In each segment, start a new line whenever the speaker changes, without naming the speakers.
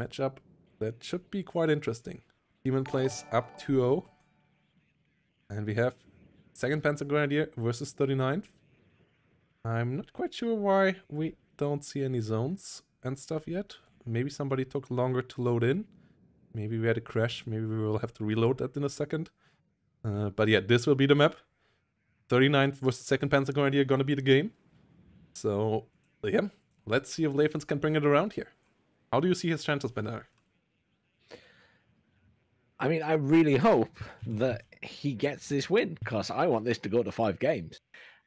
matchup that should be quite interesting. Tmanplays up 2-0. And we have 2nd Panzer Grenadier versus 39th. I'm not quite sure why we don't see any zones and stuff yet. Maybe somebody took longer to load in. Maybe we had a crash. Maybe we will have to reload that in a second. But yeah, this will be the map. 39th versus 2nd Panzer Grenadier gonna be the game. So, yeah, let's see if Lathans can bring it around here. How do you see his chances, Bernard?
I mean, I really hope that he gets this win, because I want this to go to 5 games.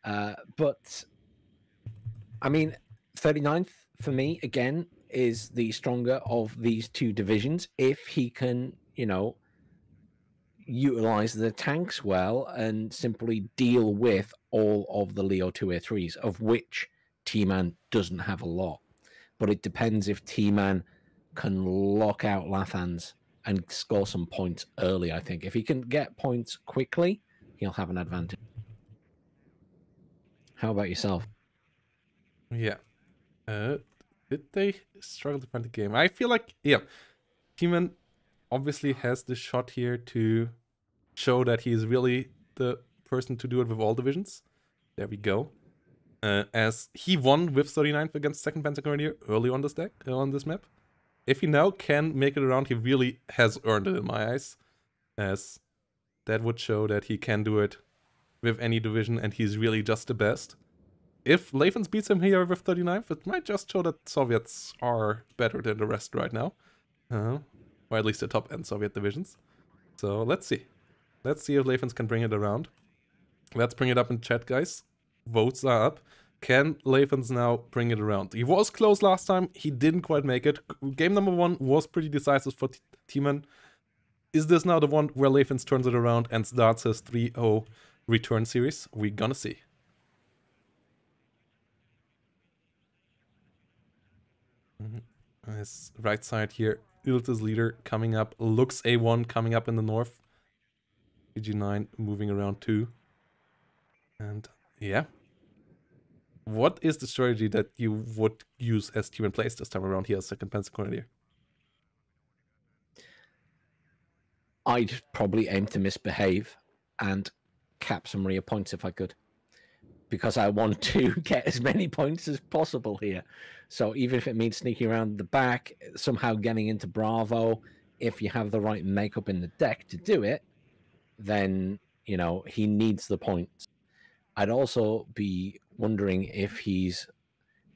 But, I mean, 39th, for me, again, is the stronger of these two divisions. If he can, you know, utilize the tanks well and simply deal with all of the Leo 2A3s, of which T-Man doesn't have a lot. But it depends if T-Man can lock out Lathans and score some points early, I think. If he can get points quickly, he'll have an advantage. How about yourself?
Yeah. Did they struggle to find the game? I feel like, yeah, T-Man obviously has the shot here to show that he's really the person to do it with all divisions. There we go. As he won with 39th against 2nd Panzer Grenadier early on this deck, on this map. If he now can make it around, he really has earned it in my eyes. As that would show that he can do it with any division and he's really just the best. If Lathans beats him here with 39th, it might just show that Soviets are better than the rest right now. Or at least the top-end Soviet divisions. So let's see. Let's see if Lathans can bring it around. Let's bring it up in chat, guys. Votes are up. Can Lathans now bring it around? He was close last time. He didn't quite make it. Game number 1 was pretty decisive for T-Man. Is this now the one where Lathans turns it around and starts his 3-0 return series? We're gonna see. His right side here, Ilta's leader coming up. Looks A1 coming up in the north. PG9 moving around too. And yeah. What is the strategy that you would use as Tmanplays this time around here as 2nd Panzer Grenadier?
I'd probably aim to misbehave and cap some rear points if I could, because I want to get as many points as possible here. So even if it means sneaking around the back, somehow getting into Bravo, if you have the right makeup in the deck to do it, then, you know, he needs the points. I'd also be wondering if he's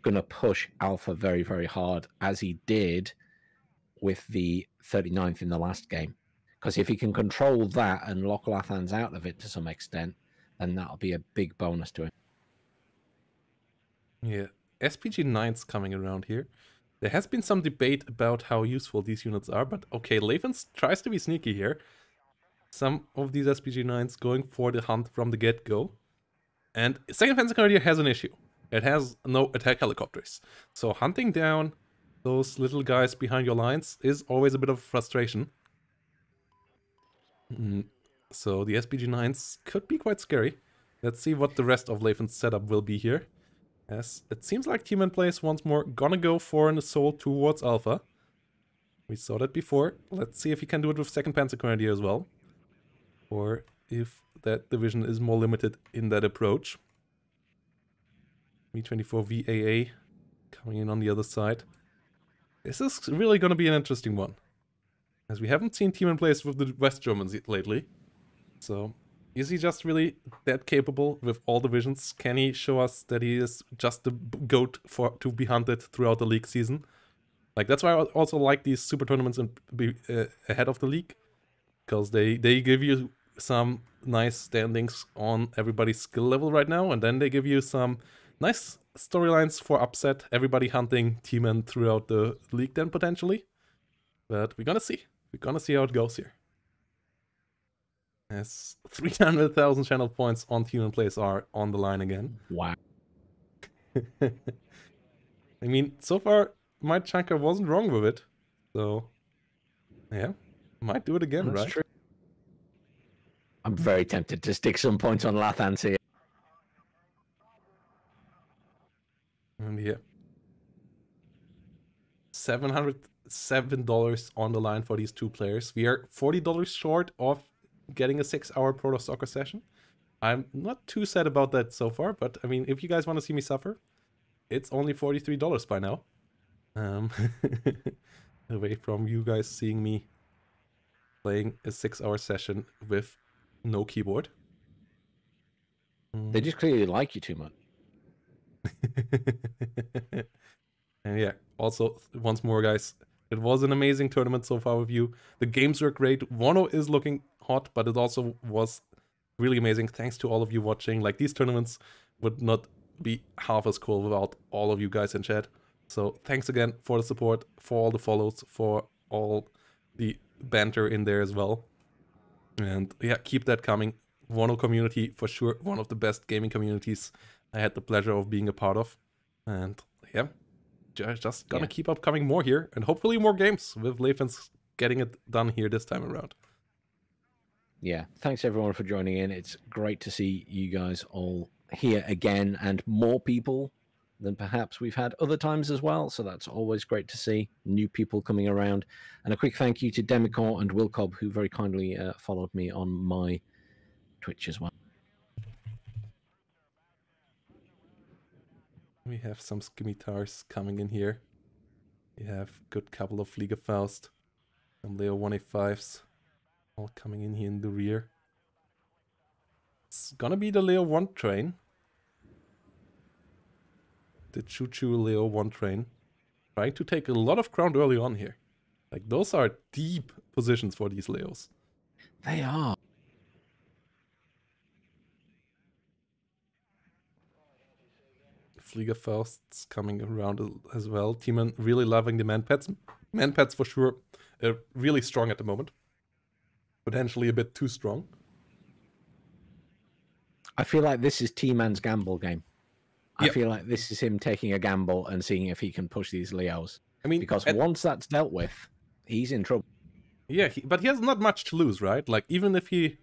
going to push Alpha very, very hard, as he did with the 39th in the last game. Because if he can control that and lock Lathans out of it to some extent, then that'll be a big bonus to him.
Yeah, SPG-9's coming around here. There has been some debate about how useful these units are, but okay, Lathans tries to be sneaky here. Some of these SPG-9s going for the hunt from the get-go. And 2nd Panzer Grenadier has an issue. It has no attack helicopters. So hunting down those little guys behind your lines is always a bit of frustration. So the SPG-9s could be quite scary. Let's see what the rest of Lathans' setup will be here. As it seems like Tmanplays once more gonna go for an assault towards Alpha. We saw that before. Let's see if he can do it with 2nd Panzer Grenadier as well. Or if that division is more limited in that approach. V24 VAA coming in on the other side. This is really gonna be an interesting one, as we haven't seen Tmanplays with the West Germans lately. So, is he just really that capable with all divisions? Can he show us that he is just the GOAT to be hunted throughout the league season? Like, that's why I also like these super tournaments ahead of the league. Because they give you some nice standings on everybody's skill level right now. And then they give you some nice storylines for upset. Everybody hunting T-Man throughout the league then, potentially. But we're gonna see. We're gonna see how it goes here. As 300,000 channel points on Tmanplays are on the line again.
Wow.
I mean, so far, my chunker wasn't wrong with it. So, yeah, might do it again,
That's
right?
True. I'm very tempted to stick some points on Lathans here.
And yeah. 700 $7 on the line for these two players. We are $40 short of getting a 6-hour Proto Soccer session. I'm not too sad about that so far, but I mean, if you guys want to see me suffer, it's only $43 by now. Away from you guys seeing me playing a 6-hour session with no keyboard.
They just clearly like you too much.
And yeah, also, once more, guys, it was an amazing tournament so far with you. The games were great. WARNO is looking hot, but it also was really amazing. Thanks to all of you watching. Like, these tournaments would not be half as cool without all of you guys in chat. So thanks again for the support, for all the follows, for all the banter in there as well. And yeah, keep that coming. WARNO community, for sure, one of the best gaming communities I had the pleasure of being a part of. And yeah, just gonna keep up coming more here, and hopefully more games with Lathans getting it done here this time around.
Yeah, thanks everyone for joining in. It's great to see you guys all here again, and more people than perhaps we've had other times as well. So that's always great to see new people coming around. And a quick thank you to Demicor and Wilcob, who very kindly followed me on my Twitch as well.
We have some scimitars coming in here. We have a good couple of Liga Faust, some Leo 185s, all coming in here in the rear. It's gonna be the Leo 1 train. The Choo-Choo Leo 1 train. Trying to take a lot of ground early on here. Like, those are deep positions for these Leos.
They are.
Flieger Fausts coming around as well. Tman really loving the man pets. Man pets for sure really strong at the moment. Potentially a bit too strong.
I feel like this is T-Man's gamble game. I feel like this is him taking a gamble and seeing if he can push these Leos.
I mean,
because once that's dealt with, he's in trouble.
Yeah, but he has not much to lose, right? Like, even if he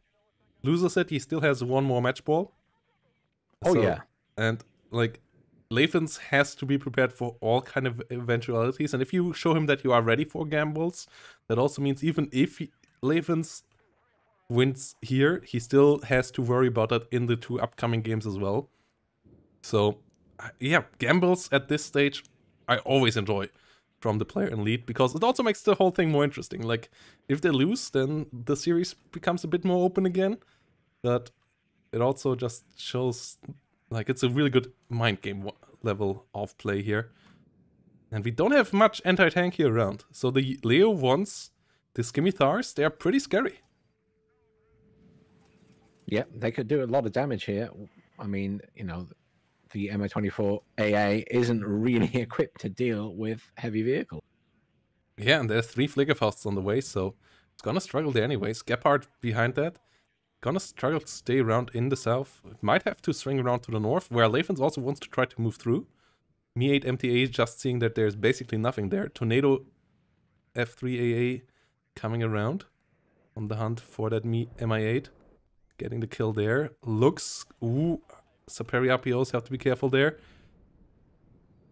loses it, he still has one more match ball.
Oh, yeah.
And, like, Lathans has to be prepared for all kind of eventualities. And if you show him that you are ready for gambles, that also means even if Lathans wins here, he still has to worry about that in the 2 upcoming games as well. So, yeah, gambles at this stage, I always enjoy from the player in lead, because it also makes the whole thing more interesting. Like, if they lose, then the series becomes a bit more open again. But it also just shows, like, it's a really good mind game level of play here. And we don't have much anti-tank here around. So the Leo ones, the Scimitars, they are pretty scary.
Yeah, they could do a lot of damage here. I mean, you know, the MA24 AA isn't really equipped to deal with heavy vehicles.
Yeah, and there's 3 Flickerfausts on the way, so it's gonna struggle there anyways. Gepard behind that. Gonna struggle to stay around in the south. It might have to swing around to the north, where Lathans also wants to try to move through. Mi-8 MTA just seeing that there's basically nothing there. Tornado F3 AA coming around on the hunt for that Mi-8. Getting the kill there. Looks... Ooh, Saperi RPOs have to be careful there.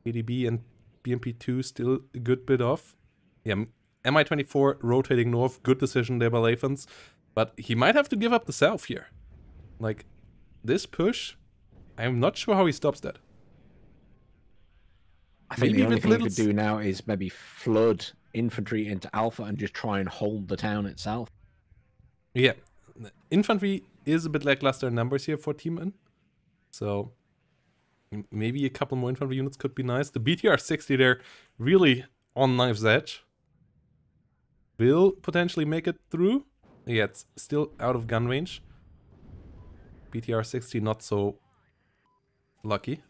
ADB and BMP2 still a good bit off. Yeah, MI24 rotating north. Good decision there by Lathans. But he might have to give up the south here. Like, this push, I'm not sure how he stops that.
I think the only thing he could do now is maybe flood infantry into Alpha and just try and hold the town itself.
Yeah, infantry is a bit lackluster in numbers here for Tman. So, maybe a couple more infantry units could be nice. The BTR-60 there, really on knife's edge. Will potentially make it through. Yeah, it's still out of gun range. BTR-60 not so lucky.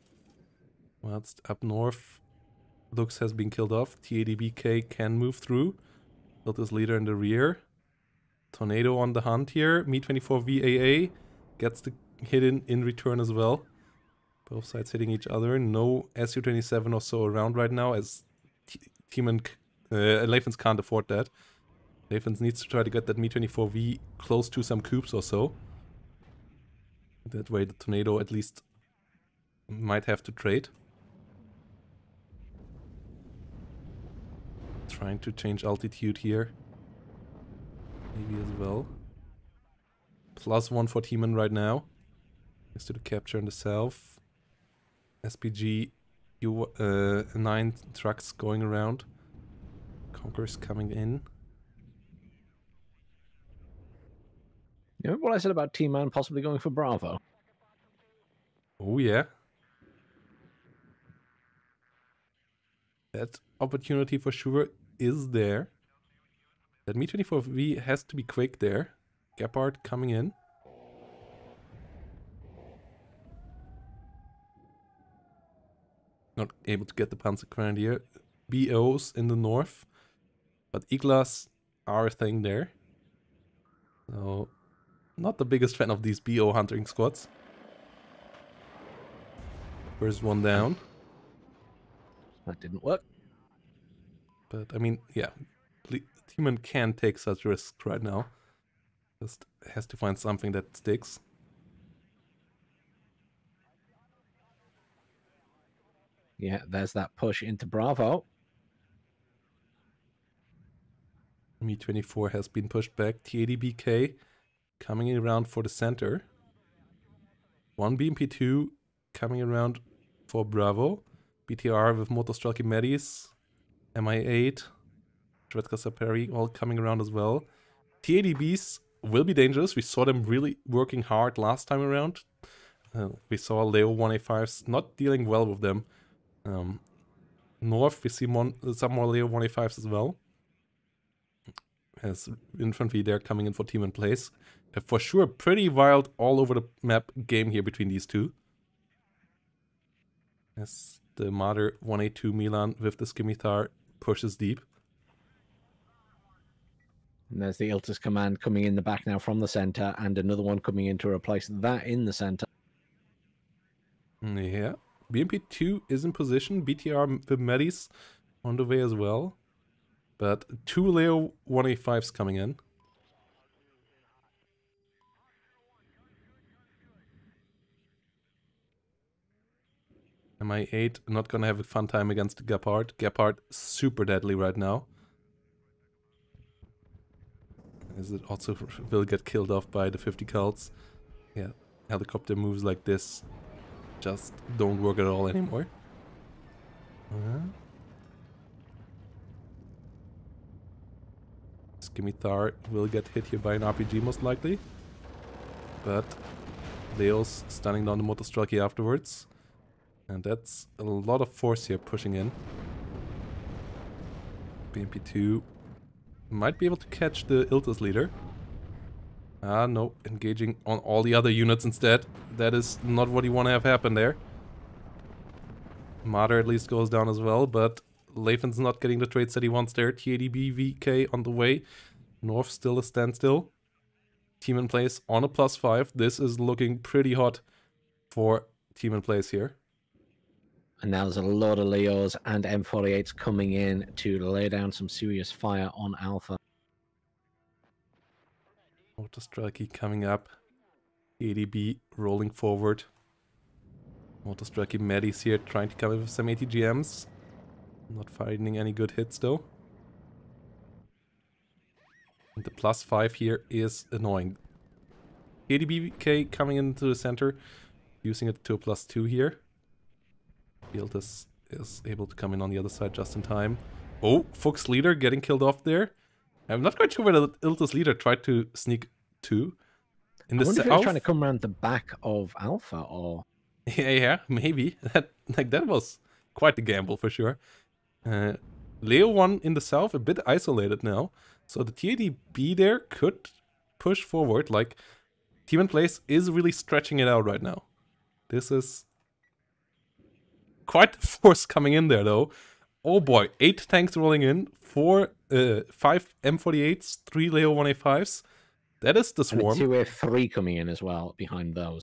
Well, it's up north. Lux has been killed off. TADBK can move through. Built his leader in the rear. Tornado on the hunt here. Mi-24 VAA gets the hit in return as well. Both sides hitting each other. No Su-27 or so around right now, as Lathans can't afford that. Lathans needs to try to get that Mi-24V close to some cubes or so. That way the Tornado at least might have to trade. Trying to change altitude here. Maybe as well. +1 for Tman right now. Thanks to the capture in the south. SPG U9 trucks going around. Conquerors coming in.
You know what I said about T-Man possibly going for Bravo?
Oh yeah. That opportunity for sure is there. That Mi-24V has to be quick there. Gepard coming in. Not able to get the Panzer Grenadier. BOs in the north. But Iglas are a thing there. So, not the biggest fan of these BO hunting squads. First one down.
That didn't work.
But, I mean, yeah. Tman can take such risks right now. Just has to find something that sticks.
Yeah, there's that push into Bravo.
Mi-24 has been pushed back. T-80BK coming around for the center. One BMP-2 coming around for Bravo. BTR with Motostrelki Medis. Mi-8. Shvedka Saperi all coming around as well. T-80Bs will be dangerous. We saw them really working hard last time around. We saw Leo 1A5s not dealing well with them. North, we see some more Leo 1A5s as well. As infantry there coming in for Tmanplays. For sure, pretty wild all over the map game here between these two. As the Marder 1A2 Milan with the Scimitar pushes deep.
And there's the Iltis command coming in the back now from the center, and another one coming in to replace that in the center.
Yeah. BMP-2 is in position. BTR with Medis on the way as well. But 2 Leo 1A5s coming in. Mi-8 not gonna have a fun time against Gepard. Gepard super deadly right now. As it also will get killed off by the 50 cults. Yeah, helicopter moves like this just don't work at all anymore. Scimitar will get hit here by an RPG most likely. But Leo's stunning down the Motostrelki afterwards. And that's a lot of force here pushing in. BMP-2 might be able to catch the Iltis leader. Ah, no. Engaging on all the other units instead. That is not what you want to have happen there. Marder at least goes down as well, but Lathans not getting the trades that he wants there. T-80BVK on the way. North still a standstill. Tmanplays on a +5. This is looking pretty hot for Tmanplays here.
And now there's a lot of Leos and M48s coming in to lay down some serious fire on Alpha.
Motostrelki coming up. ADB rolling forward. Motostrelki Medis here trying to come in with some ATGMs. Not finding any good hits though. And the +5 here is annoying. ADBK coming into the center. Using it to a +2 here. Iltis is able to come in on the other side just in time. Oh, Fuchs leader getting killed off there. I'm not quite sure whether Iltis leader tried to sneak 2. In the
I wonder if he was trying to come around the back of Alpha, or...
Yeah, maybe. That was quite a gamble for sure. Leo 1 in the south, a bit isolated now. So the T-80B there could push forward. Like, Tmanplays is really stretching it out right now. This is quite the force coming in there, though. Oh boy, 8 tanks rolling in, 5 M48s, 3 Leo 1A5s. That is the swarm.
And 2A3 coming in as well behind those.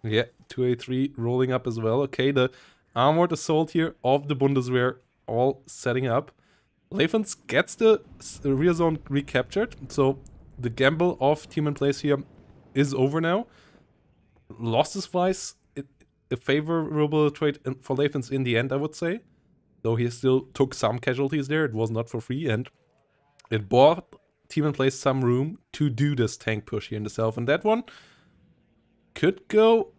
Yeah, 2A3 rolling up as well. Okay, the armored assault here of the Bundeswehr all setting up. Lathans gets the rear zone recaptured, so the gamble of Tmanplays here is over now. Losses-wise, a favorable trade for Lathans in the end, I would say. Though he still took some casualties there, it was not for free, and it bought Tmanplays some room to do this tank push here in the south. And that one could go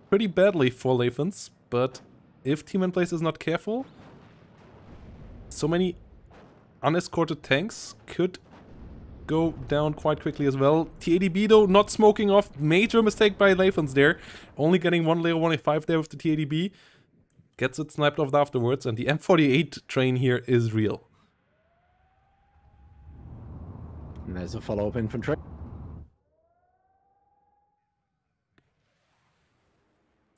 pretty badly for Lathans, but if Tmanplays is not careful, so many unescorted tanks could go down quite quickly as well. TADB though, not smoking off. Major mistake by Lathans there. Only getting one Leo 185 there with the TADB. Gets it sniped off afterwards, and the M48 train here is real.
And there's a follow-up infantry.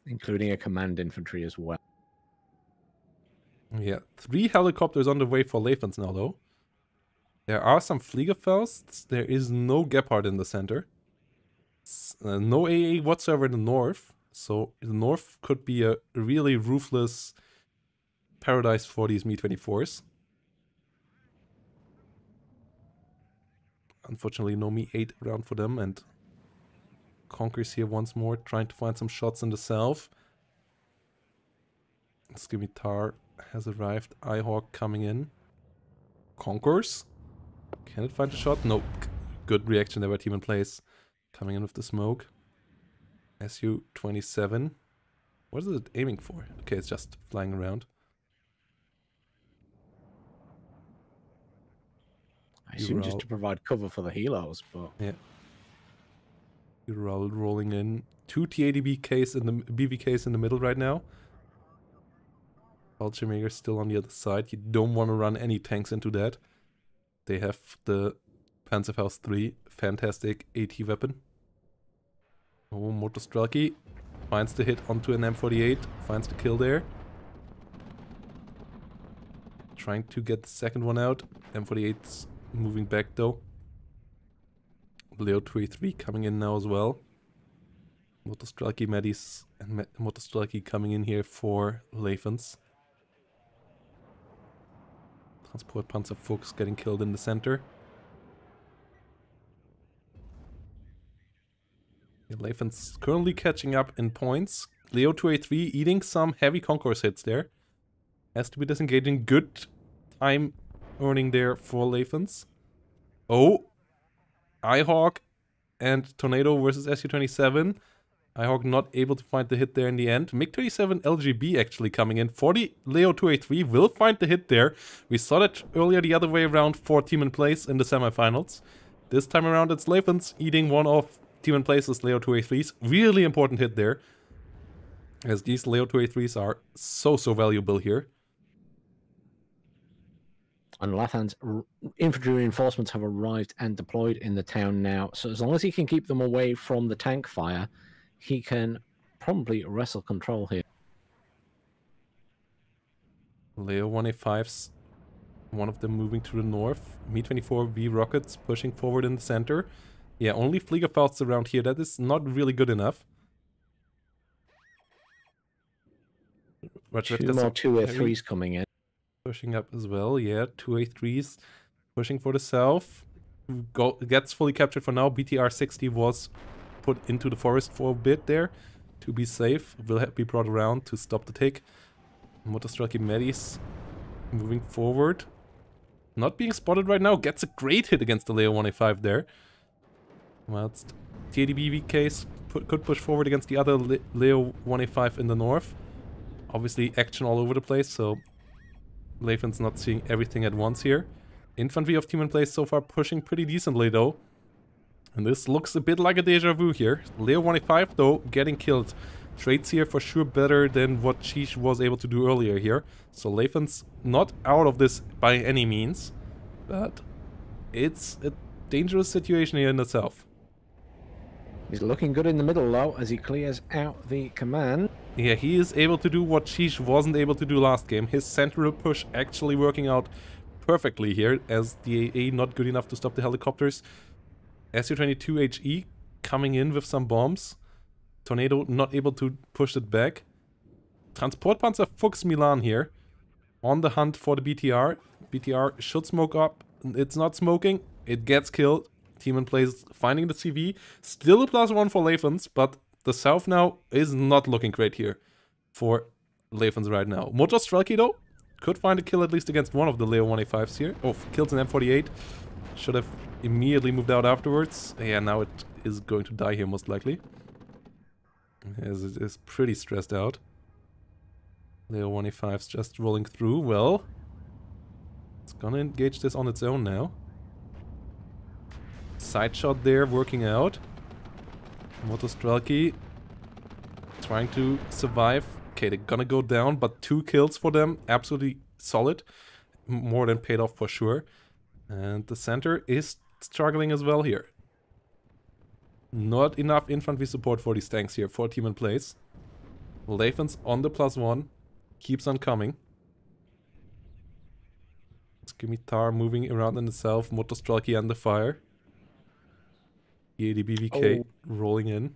Including a command infantry as well.
Yeah, 3 helicopters on the way for Lathans now though. There are some Fliegerfelds. There is no Gepard in the center. No AA whatsoever in the north. So the north could be a really ruthless paradise for these Mi-24s. Unfortunately, no Mi-8 around for them, and Conquer's here once more, trying to find some shots in the south. Scimitar has arrived. Ihawk coming in. Conquers. Can it find a shot? Nope. Good reaction there by Tmanplays. Coming in with the smoke. Su-27. What is it aiming for? Okay, it's just flying around.
I assume just to provide cover for the helos, but...
Yeah. Ural rolling in. 2 TADBKs in the BVKs in the middle right now. Fallschirmjäger still on the other side. You don't want to run any tanks into that. They have the Panzerfaust 3. Fantastic AT weapon. Oh, Motostrelki finds the hit onto an M48. Finds the kill there. Trying to get the second one out. M48's moving back though. Leo 2A3 coming in now as well. Motostrelki Medis and Motostrelki coming in here for Lathans. Transport Panzer Fuchs getting killed in the center. Lathans currently catching up in points. Leo 2A3 eating some heavy Concourse hits there. Has to be disengaging. Good time earning there for Lathans. Oh! Ihawk and Tornado versus Su-27. Ihawk not able to find the hit there in the end. MiG-27 LGB actually coming in. 40 Leo 2A3 will find the hit there. We saw that earlier the other way around for Tmanplays in the semifinals. This time around it's Lathans eating one of Tmanplays' Leo 2A3s. Really important hit there. As these Leo 2A3s are so valuable here.
And Lathans infantry reinforcements have arrived and deployed in the town now. So as long as he can keep them away from the tank fire, he can probably wrestle control here.
Leo 1A5s, one of them moving to the north. Mi-24V rockets pushing forward in the center. Yeah, only Fliegerfausts around here. That is not really good enough.
Two more 2A3s coming in.
Pushing up as well, yeah. 2A3s pushing for the south. Gets fully captured for now. BTR-60 was put into the forest for a bit there to be safe. Will be brought around to stop the take. Motostrelki Medis moving forward. Not being spotted right now. Gets a great hit against the Leo 1A5 there. Whilst TADB case could push forward against the other Leo 1A5 in the north. Obviously action all over the place, so Lathans not seeing everything at once here. Infantry of Tmanplays so far pushing pretty decently though. And this looks a bit like a deja vu here. Leo 1A5 though getting killed. Trades here for sure better than what Sheesh was able to do earlier here. So Lathans not out of this by any means. But it's a dangerous situation here in itself.
He's looking good in the middle though as he clears out the command.
Yeah, he is able to do what Sheesh wasn't able to do last game. His central push actually working out perfectly here, as the AA not good enough to stop the helicopters. Su-22HE coming in with some bombs. Tornado not able to push it back. Transport Panzer Fuchs Milan here. On the hunt for the BTR. BTR should smoke up. It's not smoking. It gets killed. Tmanplays finding the CV. Still a +1 for Lathans, but the south now is not looking great here for Lathans right now. Motostrelki though, could find a kill at least against one of the Leo 1A5s here. Oh, kills an M48. Should have immediately moved out afterwards. Yeah, now it is going to die here most likely. As it is pretty stressed out. Leo 1A5's just rolling through. Well, it's gonna engage this on its own now. Side shot there, working out. Motostrelki trying to survive. Okay, they're gonna go down, but 2 kills for them. Absolutely solid. More than paid off for sure. And the center is struggling as well here. Not enough infantry support for these tanks here for Tmanplays. Lathans on the +1. Keeps on coming. Scimitar moving around in itself. Motostrelki under fire. The BVK rolling in.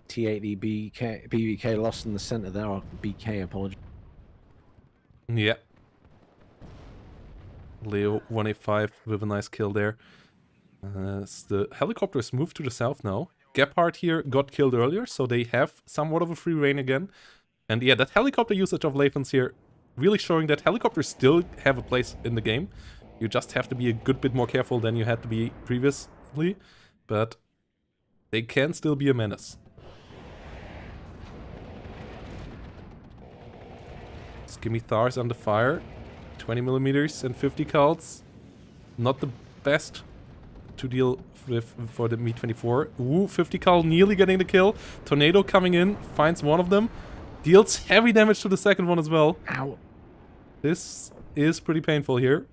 T80 BVK lost in the center there, or BK, apologies.
Yeah. Leo 1A5 with a nice kill there. The helicopters moved to the south now. Gebhardt here got killed earlier, so they have somewhat of a free reign again. And yeah, that helicopter usage of Lathans here really showing that helicopters still have a place in the game. You just have to be a good bit more careful than you had to be previously, but they can still be a menace. Scimitar's under fire. 20mm and 50 cals. Not the best to deal with for the Mi-24. Ooh, 50 cal nearly getting the kill. Tornado coming in, finds one of them. Deals heavy damage to the second one as well.
Ow.
This is pretty painful here.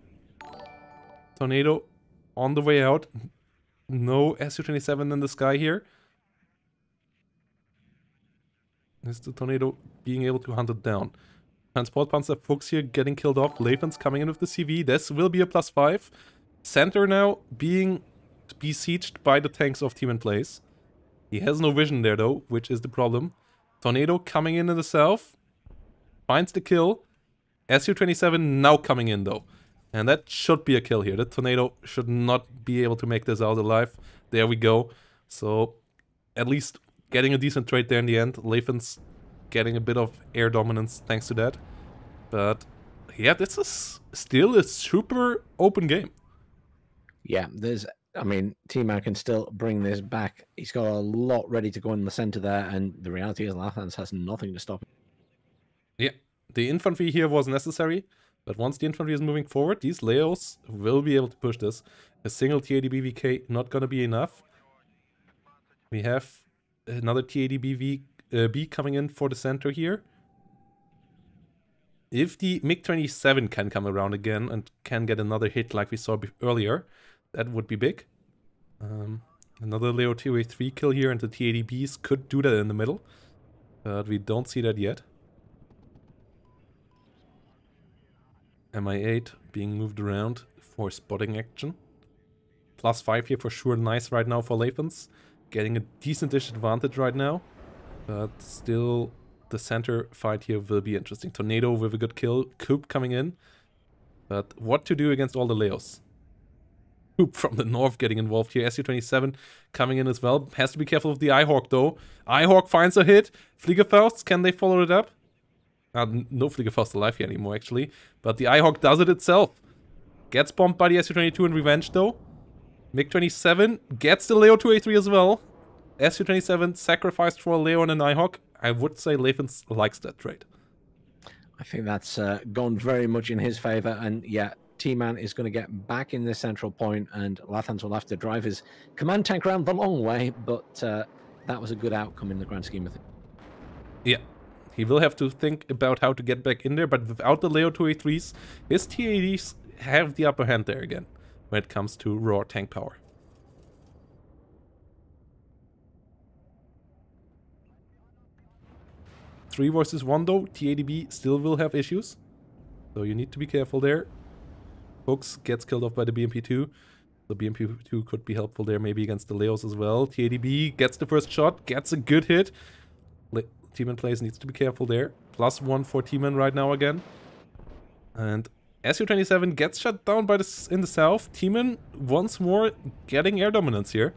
Tornado on the way out. No Su-27 in the sky here. Is the Tornado being able to hunt it down. Transport Panzer Fuchs here getting killed off. Lathans coming in with the CV. This will be a +5. Center now being besieged by the tanks of Tmanplays. He has no vision there though, which is the problem. Tornado coming in the south. Finds the kill. Su-27 now coming in though. And that should be a kill here. The Tornado should not be able to make this out alive. There we go. So, at least getting a decent trade there in the end. Lathans getting a bit of air dominance thanks to that. But, yeah, this is still a super open game.
Yeah, I mean, T-Man can still bring this back. He's got a lot ready to go in the center there, and the reality is Lathans has nothing to stop him.
Yeah, the infantry here was necessary. But once the infantry is moving forward, these Leos will be able to push this. A single T80 BVK not gonna be enough. We have another T80 B coming in for the center here. If the MiG-27 can come around again and can get another hit like we saw earlier, that would be big. Another Leo 2A3 kill here, and the T80Bs could do that in the middle. But we don't see that yet. Mi-8 being moved around for spotting action. +5 here for sure, nice right now for Lathans. Getting a decent-ish advantage right now. But still, the center fight here will be interesting. Tornado with a good kill. Coop coming in. But what to do against all the Leos? Coop from the north getting involved here. Su-27 coming in as well. Has to be careful with the Eyehawk though. Eyehawk finds a hit. Fliegerfaust, can they follow it up? No Fliegerfaust alive here anymore, actually. But the Eyehawk does it itself. Gets bombed by the Su-22 in revenge, though. MiG-27 gets the Leo 2A3 as well. Su-27 sacrificed for a Leo and an Eyehawk. I would say Lathans likes that trade.
I think that's gone very much in his favor. And yeah, T-Man is going to get back in this central point, and Lathans will have to drive his command tank around the long way. But that was a good outcome in the grand scheme of things.
Yeah. He will have to think about how to get back in there, but without the Leo 2A3s, his T80s have the upper hand there again, when it comes to raw tank power. Three versus one though, T80B still will have issues, so you need to be careful there. Fuchs gets killed off by the BMP-2, the BMP-2 could be helpful there maybe against the Leos as well. T80B gets the first shot, gets a good hit. Tmanplays needs to be careful there. +1 for T-Man right now again. And Su-27 gets shut down by in the south. T-Man once more getting air dominance here.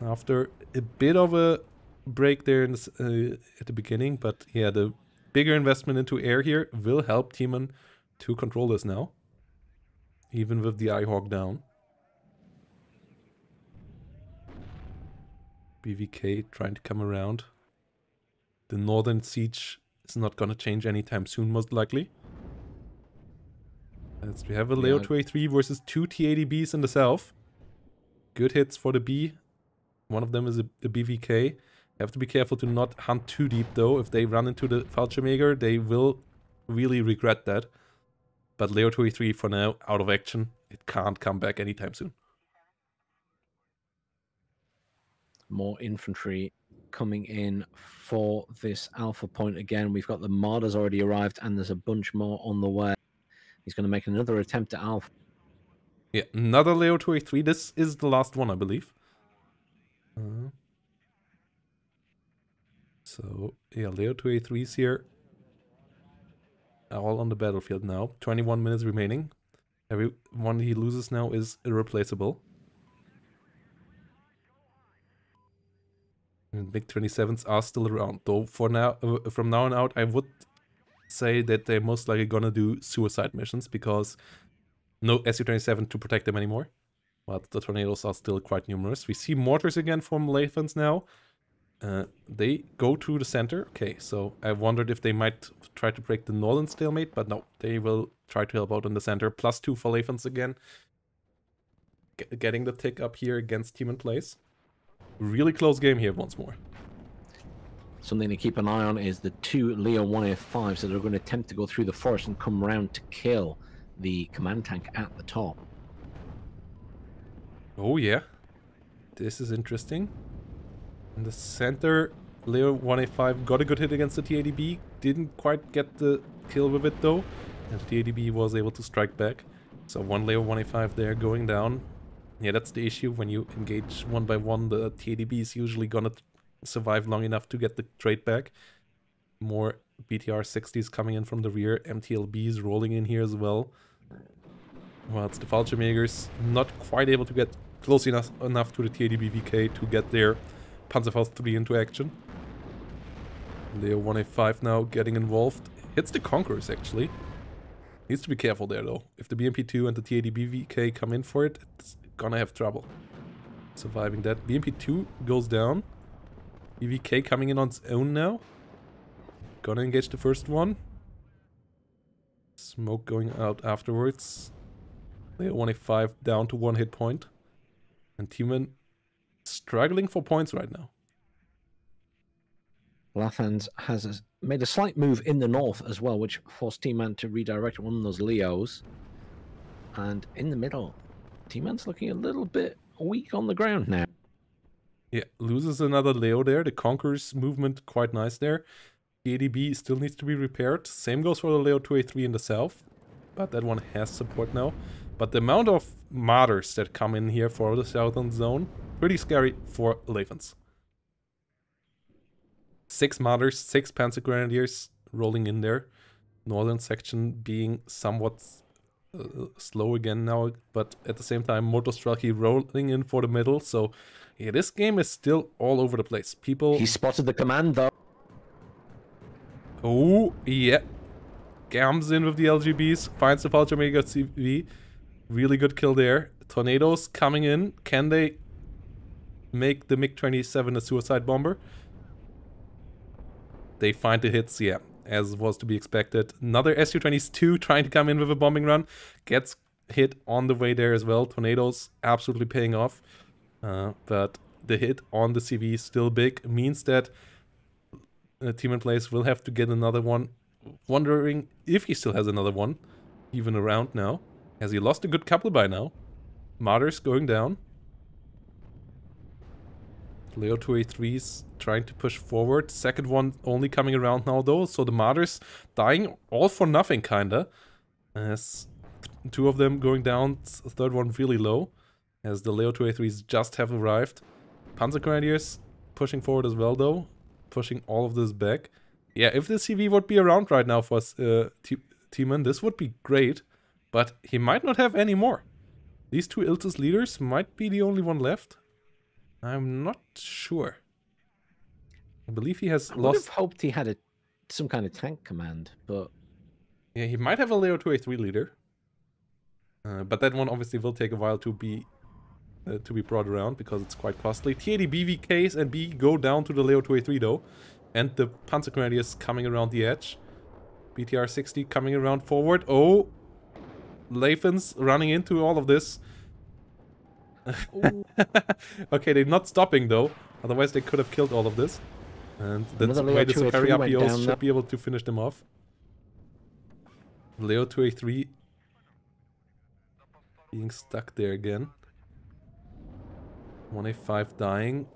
After a bit of a break there in at the beginning, but yeah, the bigger investment into air here will help Tman to control this now, even with the Eyehawk down. BVK trying to come around. The northern siege is not gonna change anytime soon, most likely. We have a Leo 2A3 versus 2 T80Bs in the south. Good hits for the B. One of them is a BVK. Have to be careful to not hunt too deep though. If they run into the Fallschirmjäger, they will really regret that. But Leo 2A3 for now, out of action. It can't come back anytime soon.
More infantry coming in for this alpha point again. We've got the Marder's already arrived, and there's a bunch more on the way. He's going to make another attempt at alpha.
Yeah, another Leo 2A3. This is the last one, I believe. So, yeah, Leo 2A3s here. All on the battlefield now. 21 minutes remaining. Every one he loses now is irreplaceable. And big 27s are still around, though. For now, from now on out, I would say that they're most likely gonna do suicide missions because no Su-27 to protect them anymore. But the tornadoes are still quite numerous. We see mortars again from Lathans now. They go to the center. Okay, so I wondered if they might try to break the northern stalemate, but no, they will try to help out in the center. +2 for Lathans again. Getting the tick up here against Tmanplays. Really close game here once more.
Something to keep an eye on is the 2 Leo 1A5s that are going to attempt to go through the forest and come around to kill the command tank at the top.
Oh yeah, this is interesting. In the center, Leo 1A5 got a good hit against the T80B. Didn't quite get the kill with it though. And the T80B was able to strike back. So one Leo 1A5 there going down. Yeah, that's the issue. When you engage one by one, the T80B is usually gonna survive long enough to get the trade back. More BTR 60s coming in from the rear. MTLBs rolling in here as well. Well, it's the Fallschirmjägers not quite able to get close enough to the T80B VK to get their Panzerfaust 3 into action. Leo 1A5 now getting involved. Hits the Conquerors actually. Needs to be careful there though. If the BMP2 and the T80B VK come in for it, it's gonna have trouble surviving that. BMP2 goes down. BVK coming in on its own now. Gonna engage the first one. Smoke going out afterwards. Leo 1A5 down to 1 hit point. And Tman struggling for points right now.
Lathans has made a slight move in the north as well, which forced Tman to redirect one of those Leos. And in the middle, Tman's looking a little bit weak on the ground now.
Yeah, loses another Leo there. The Conqueror's movement quite nice there. The ADB still needs to be repaired. Same goes for the Leo 2A3 in the south. But that one has support now. But the amount of Martyrs that come in here for the southern zone, pretty scary for Lathans. 6 Martyrs, 6 Panzer Grenadiers rolling in there. Northern section being somewhat slow again now, but at the same time Motostrelki rolling in for the middle. So yeah, this game is still all over the place. People...
He spotted the command though.
Oh, yeah. Gams in with the LGBs, finds the Fallschirmjäger CV. Really good kill there. Tornadoes coming in. Can they make the MiG-27 a suicide bomber? They find the hits, yeah, as was to be expected. Another Su-22 trying to come in with a bombing run. Gets hit on the way there as well. Tornadoes absolutely paying off. But the hit on the CV is still big. Means that Tmanplays will have to get another one. Wondering if he still has another one even around now. Has he lost a good couple by now? Martyrs going down. Leo 2A3s trying to push forward. Second one only coming around now though. So the Martyrs dying all for nothing kinda. As 2 of them going down. Third one really low. As the Leo 2A3s just have arrived. Panzer Grenadiers pushing forward as well though. Pushing all of this back. Yeah, if the CV would be around right now for Tman, this would be great. But he might not have any more. These 2 Iltis leaders might be the only one left. I'm not sure. I believe he has
I would have
lost...
hoped he had some kind of tank command, but...
Yeah, he might have a Leo 2A3 leader. But that one obviously will take a while to be brought around because it's quite costly. T80 BVKs and B go down to the Leo 2A3 though. And the Panzer Grenadiers coming around the edge. BTR 60 coming around forward. Oh! Lathans running into all of this. Okay, they're not stopping though. Otherwise they could have killed all of this. And that's the way the Superi RPOs should be able to finish them off. Leo 2A3 being stuck there again. 1A5 dying.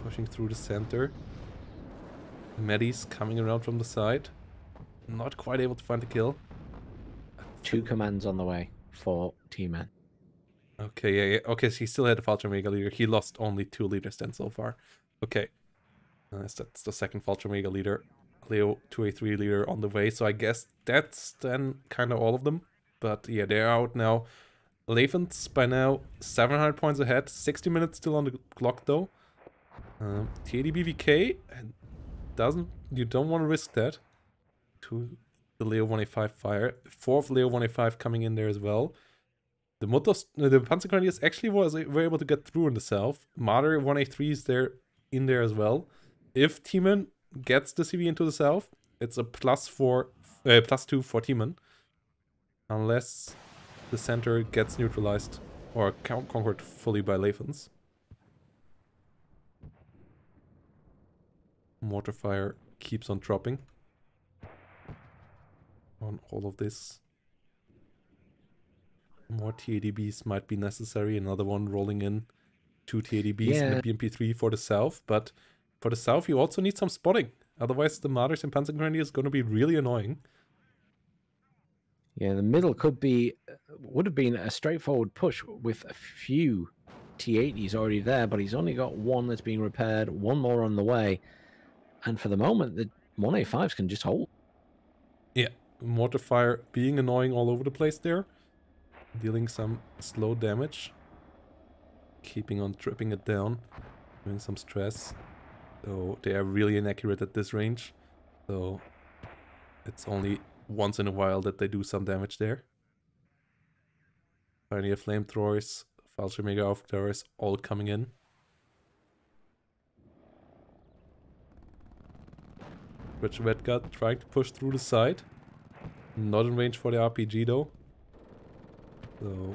Pushing through the center. Medis coming around from the side. Not quite able to find the kill.
2 commands on the way for T-Man.
Okay, yeah. Okay, so he still had a Vulture Mega leader. He lost only 2 leaders then so far. Okay. That's the second Vulture Mega leader. Leo 2A3 leader on the way. So I guess that's then kind of all of them. But yeah, they're out now. Lathans by now 700 points ahead. 60 minutes still on the clock though. T80 BVK you don't want to risk that. To the Leo 1A5 fire. 4th Leo 1A5 coming in there as well. The Panzer Grenadiers actually were able to get through in the south. Marder 1A3 is there in there as well. If Tman gets the CV into the south, it's a +2 for Tman. Unless the center gets neutralized or conquered fully by Lathans. Mortar fire keeps on dropping on all of this. More TADBs might be necessary. Another one rolling in. 2 TADBs and a BMP3 for the south. But for the south, you also need some spotting. Otherwise, the Marders and Panzer Grenadiers is going to be really annoying.
Yeah, the middle would have been a straightforward push with a few T80s already there, but he's only got 1 that's being repaired, 1 more on the way. And for the moment, the 1A5s can just hold.
Yeah, mortar fire being annoying all over the place there. Dealing some slow damage. Keeping on tripping it down. Doing some stress. So they are really inaccurate at this range. So it's only once in a while that they do some damage there. Pioneer flamethrowers, Vulture Mega Aufklärers all coming in. Rich Red Gut trying to push through the side. Not in range for the RPG though. So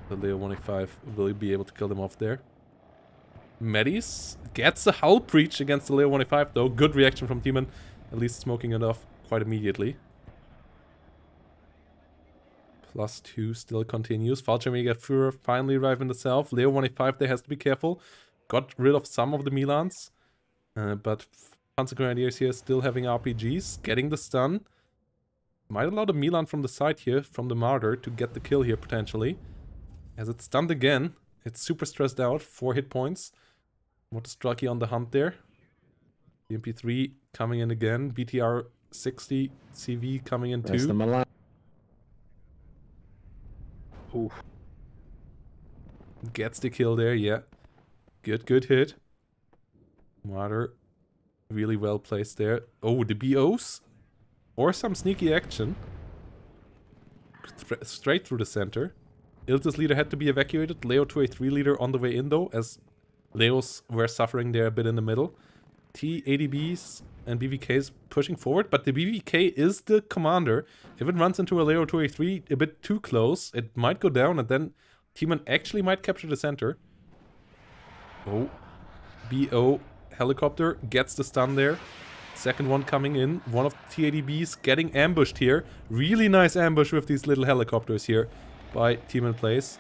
the Leo 1A5 will be able to kill them off there. Medis gets a hull breach against the Leo 1A5 though. Good reaction from Tman. At least smoking it off quite immediately. +2 still continues. Vulture Mega Führer finally arrived in the south. Leo 1A5 there has to be careful. Got rid of some of the Milans. But Panzer Grenadiers here still having RPGs. Getting the stun. Might allow the Milan from the side here, from the Marder, to get the kill here potentially. As it's stunned again. It's super stressed out. 4 hit points. What is Strucky on the hunt there? BMP3 coming in again. BTR 60 CV coming in
There's
too.
the Milan. Oof.
Gets the kill there, yeah. Good hit. Marder really well placed there. Oh, the BOs? Or some sneaky action. Straight through the center. Iltis leader had to be evacuated. Leo 2A3 leader on the way in though, as Leos were suffering there a bit in the middle. T80Bs and BVKs pushing forward, but the BVK is the commander. If it runs into a Leo 2A3 a bit too close, it might go down and then Tman actually might capture the center. Oh. BO helicopter gets the stun there. Second one coming in. One of the T80Bs getting ambushed here. Really nice ambush with these little helicopters here by Tmanplays.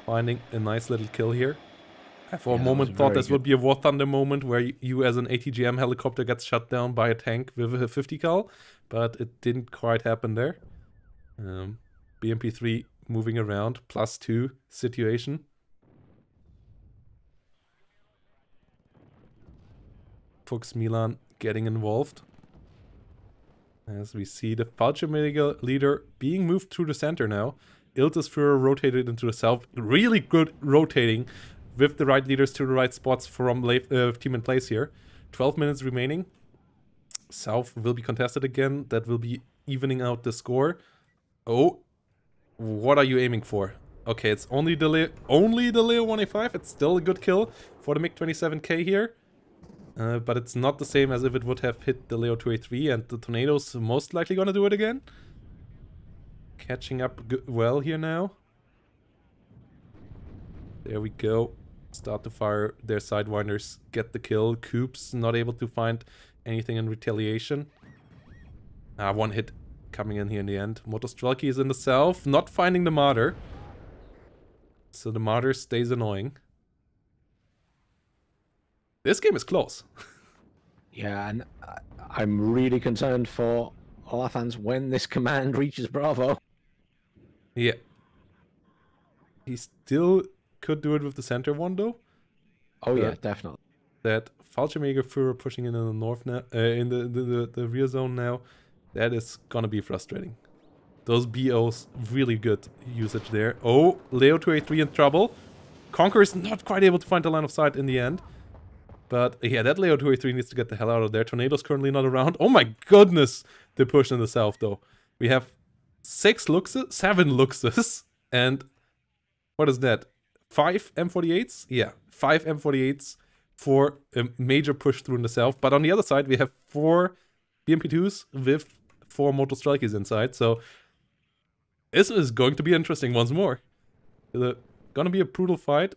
Finding a nice little kill here. I for a moment thought this would be a War Thunder moment where you as an ATGM helicopter gets shut down by a tank with a 50 cal, but it didn't quite happen there. BMP3 moving around, +2 situation. Fuchs Milan getting involved. As we see the Vulture Mega leader being moved through the center now. Iltis Führer rotated into the south. Really good rotating. with the right leaders to the right spots from Tmanplays here. 12 minutes remaining. South will be contested again. That will be evening out the score. Oh, what are you aiming for? Okay, it's only the Leo 185. It's still a good kill for the MiG-27K here. But it's not the same as if it would have hit the Leo 283, and the Tornado's most likely gonna do it again. Catching up well here now. There we go. Start to fire their Sidewinders. Get the kill. Coops not able to find anything in retaliation. One hit coming in here in the end. Motostrelki is in the south. Not finding the Martyr. So the Martyr stays annoying. This game is close.
Yeah, and I'm really concerned for Lathans when this command reaches Bravo.
Yeah. He still could do it with the center one, though.
Oh, yeah, definitely.
That Fallschirmjäger Führer pushing in the north now, in the rear zone now, that is gonna be frustrating. Those BOs, really good usage there. Oh, Leo 283 in trouble. Conqueror is not quite able to find the line of sight in the end. But yeah, that Leo 283 needs to get the hell out of there. Tornado's currently not around. Oh my goodness, the push in the south, though. We have 7 Luxes, and what is that? 5 M48s? Yeah, 5 M48s for a major push through in the south. But on the other side, we have 4 BMP2s with 4 Motostrelkis inside. So this is going to be interesting once more. Gonna be a brutal fight.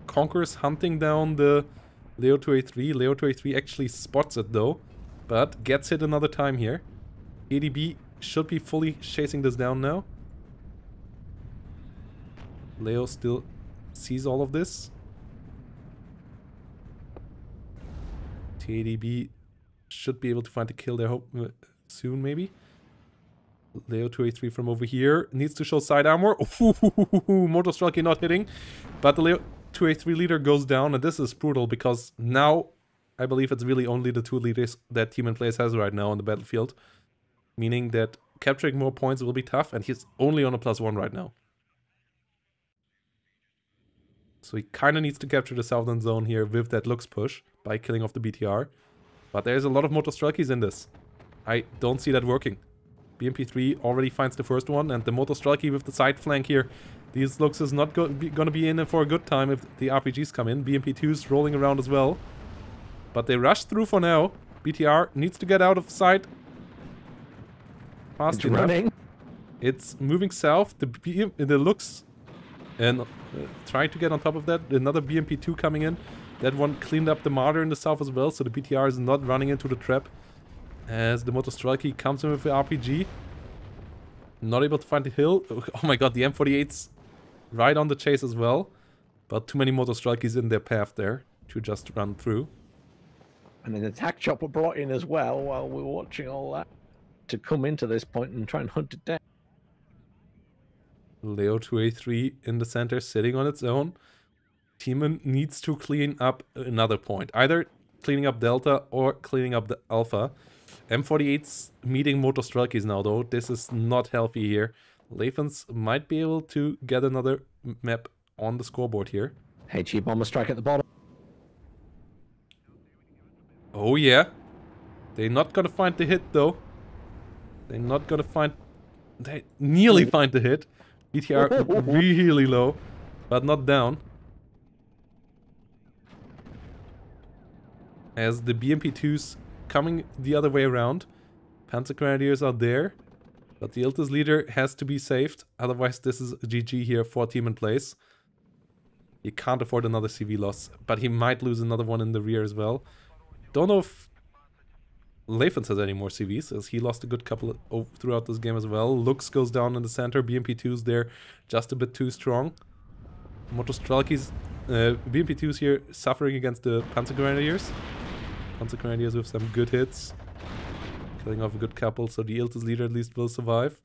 Conqueror's hunting down the Leo 283. Leo 283 actually spots it though, but gets hit another time here. ADB should be fully chasing this down now. Leo still sees all of this. TADB should be able to find the kill there soon, maybe. Leo 283 from over here needs to show side armor. Motostrelki not hitting, but the Leo 283 leader goes down, and this is brutal because now I believe it's really only the 2 leaders that Tmanplays has right now on the battlefield, meaning that capturing more points will be tough, and he's only on a +1 right now. So he kind of needs to capture the southern zone here with that Lux push by killing off the BTR. But there's a lot of Motostrelkis in this. I don't see that working. BMP3 already finds the first one, and the Motostrelki with the side flank here. These Lux is not gonna be in for a good time if the RPGs come in. BMP2's rolling around as well. But they rush through for now. BTR needs to get out of sight. Fast enough. Running. It's moving south. The Lux and trying to get on top of that. Another BMP2 coming in. That one cleaned up the Martyr in the south as well, so the BTR is not running into the trap. As the Motostrelki comes in with the RPG. Not able to find the hill. Oh my god, the M48's right on the chase as well. But too many Motostrelkis in their path there to just run through.
And an attack chopper brought in as well while we were watching all that to come into this point and try and hunt it down.
Leo 283 in the center sitting on its own. Tman needs to clean up another point. Either cleaning up Delta or cleaning up the Alpha. M48's meeting Motostrelkis now though. This is not healthy here. Lathans might be able to get another map on the scoreboard here.
HE bomber strike at the bottom.
Oh yeah. They're not gonna find the hit though. They're not gonna find... They nearly find the hit. BTR really low, but not down. As the BMP2's coming the other way around. Panzer Grenadiers are there. But the Iltis leader has to be saved. Otherwise this is GG here for Tmanplays. He can't afford another CV loss. But he might lose another one in the rear as well. Don't know if Lathans has any more CVs, as he lost a good couple throughout this game as well. Lux goes down in the center. BMP2's there just a bit too strong. Motostrelki's BMP2's here suffering against the Panzer Grenadiers. Panzer Grenadiers with some good hits. Killing off a good couple, so the Iltis leader at least will survive.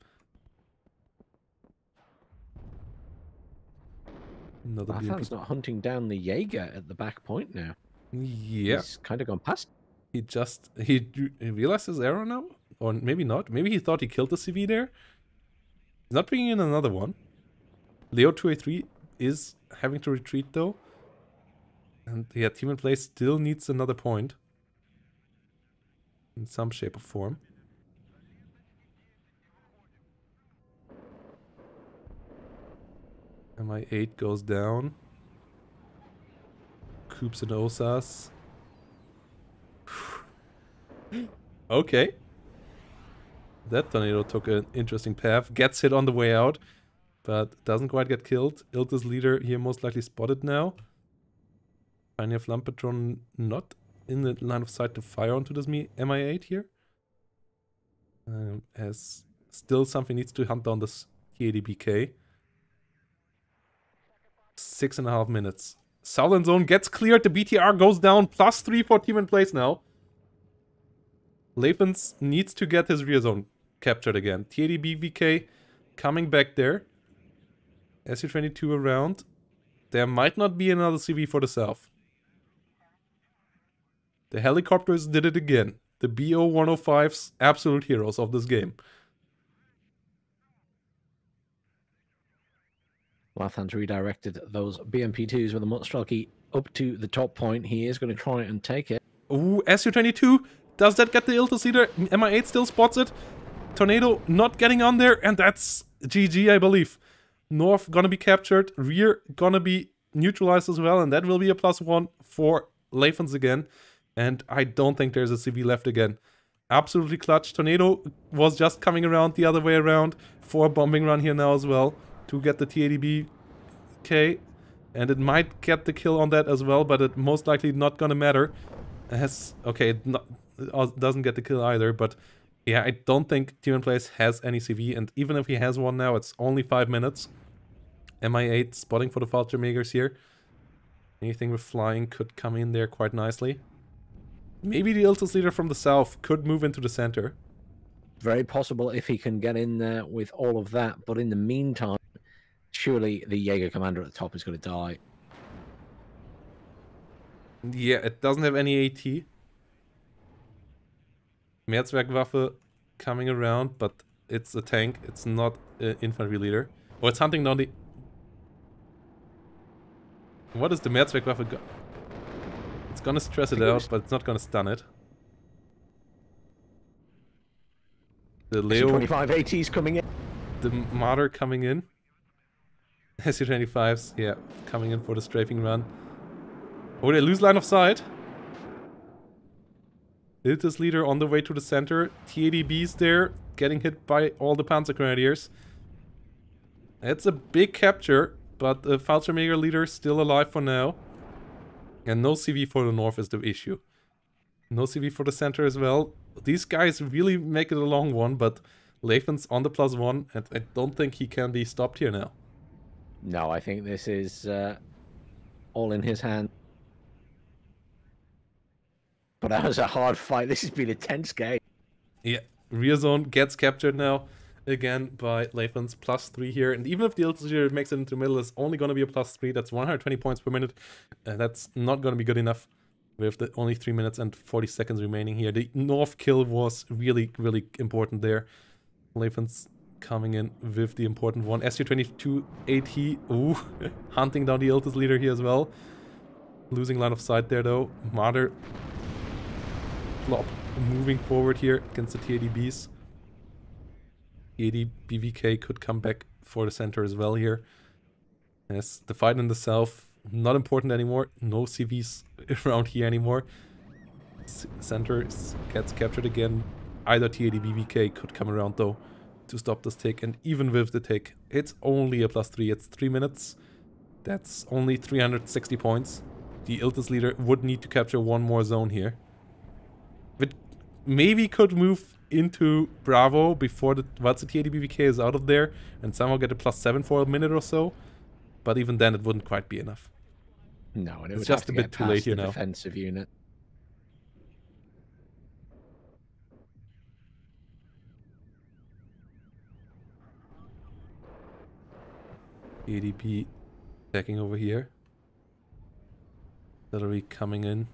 Another
Lathans not hunting down the Jaeger at the back point now.
Yeah.
He's kind of gone past.
He realized his error now? Or maybe not. Maybe he thought he killed the CV there. He's not bringing in another one. Leo 283 is having to retreat though. And yeah, Tmanplays still needs another point. In some shape or form. MI8 goes down. Coops and Osas. Okay. That tornado took an interesting path. Gets hit on the way out, but doesn't quite get killed. Ilta's leader here most likely spotted now. Pioneer Flam Patron not in the line of sight to fire onto this MI8 here. As still something needs to hunt down this TADBK. 6.5 minutes. Southern Zone gets cleared. The BTR goes down. +3 for Tmanplays now. Lathans needs to get his rear zone captured again. TADBK coming back there. SU-22 around. There might not be another CV for the south. The helicopters did it again. The BO-105s, absolute heroes of this game.
Lathans redirected those BMP2s with a Mutstrelky up to the top point. He is going to try and take it.
Ooh, SU-22. Does that get the Iltis leader? MI8 still spots it. Tornado not getting on there, and that's GG, I believe. North gonna be captured. Rear gonna be neutralized as well, and that will be a +1 for Lathans again. And I don't think there's a CV left again. Absolutely clutch. Tornado was just coming around the other way around for a bombing run here now as well to get the TADBK. And it might get the kill on that as well, but it most likely not gonna matter. Okay, it doesn't get the kill either, but yeah, I don't think Tmanplays has any CV, and even if he has one now, it's only 5 minutes. MI8 spotting for the Fallschirmjägers here. Anything with flying could come in there quite nicely. Maybe the Iltis leader from the south could move into the center.
Very possible if he can get in there with all of that, but in the meantime, surely the Jaeger commander at the top is going to die.
Yeah, it doesn't have any AT. Mehrzweckwaffe coming around, but it's a tank. It's not an infantry leader. Oh, it's hunting down the... What is the Mehrzweckwaffe got? It's gonna stress it out, but it's not gonna stun it. The Leo...
25 ATs coming in.
The Martyr coming in. SU-25s, yeah, coming in for the strafing run. Oh, they lose line of sight. Iltis leader on the way to the center. TADB's there, getting hit by all the Panzer Grenadiers. It's a big capture, but the Fallschirmjäger leader still alive for now. And no CV for the north is the issue. No CV for the center as well. These guys really make it a long one, but Lathans on the +1, and I don't think he can be stopped here now.
No, I think this is all in his hand. But that was a hard fight. This has been a tense game.
Yeah, rear zone gets captured now again by Lathans. +3 here. And even if the Iltis leader makes it into the middle, it's only going to be a +3. That's 120 points per minute. That's not going to be good enough with the only 3 minutes and 40 seconds remaining here. The north kill was really, really important there. Lathans coming in with the important one. SU-22 AT. Ooh, hunting down the Iltis leader here as well. Losing line of sight there though. Martyr flop moving forward here against the TADBs. TADBVK could come back for the center as well here. Yes, the fight in the south, not important anymore. No CVs around here anymore. Center gets captured again. Either TADBVK could come around though to stop this take, and even with the take, it's only a +3. It's 3 minutes. That's only 360 points. The Iltis leader would need to capture one more zone here. It maybe could move into Bravo before once the TADBVK is out of there and somehow get a +7 for a minute or so. But even then, it wouldn't quite be enough.
No, and it
it's
would
just
have to
a bit
get
too late
past
here
the
now.
Defensive unit.
TADB attacking over here. Artillery coming in.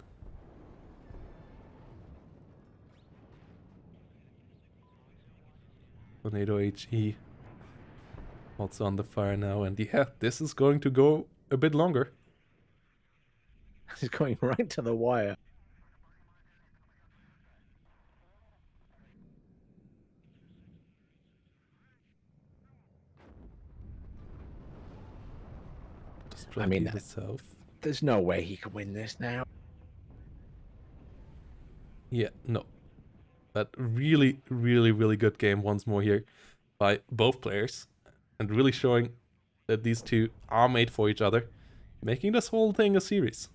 Tornado HE also on the fire now, and yeah, this is going to go a bit longer.
It's going right to the wire. I mean,
the south.
There's no way he can win this now.
Yeah, no. But really, really, really good game once more here by both players. And really showing that these two are made for each other. Making this whole thing a series.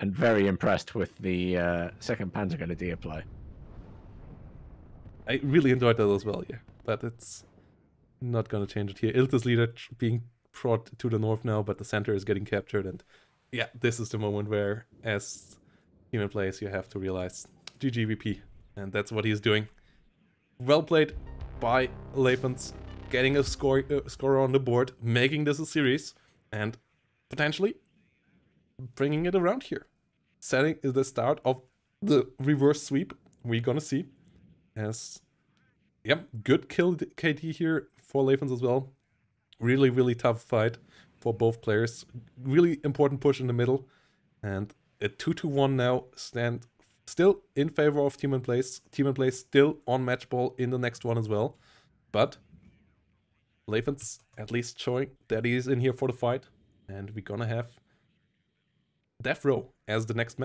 And very impressed with the second Panzer Grenadier play.
I really enjoyed that as well, yeah. But it's not going to change it here. Ilta's leader being brought to the north now, but the center is getting captured. And yeah, this is the moment where, as Tmanplays, you have to realize GGVP. And that's what he's doing. Well played by Lathans, getting a score on the board, making this a series, and potentially bringing it around here. Setting is the start of the reverse sweep we're gonna see. As, yeah, good kill KD here for Lathans as well. Really, really tough fight for both players. Really important push in the middle. And a 2-1 now stand still in favor of Tmanplays. Tmanplays still on match ball in the next one as well. But Lathans at least showing that he is in here for the fight. And we're gonna have Death Row as the next match.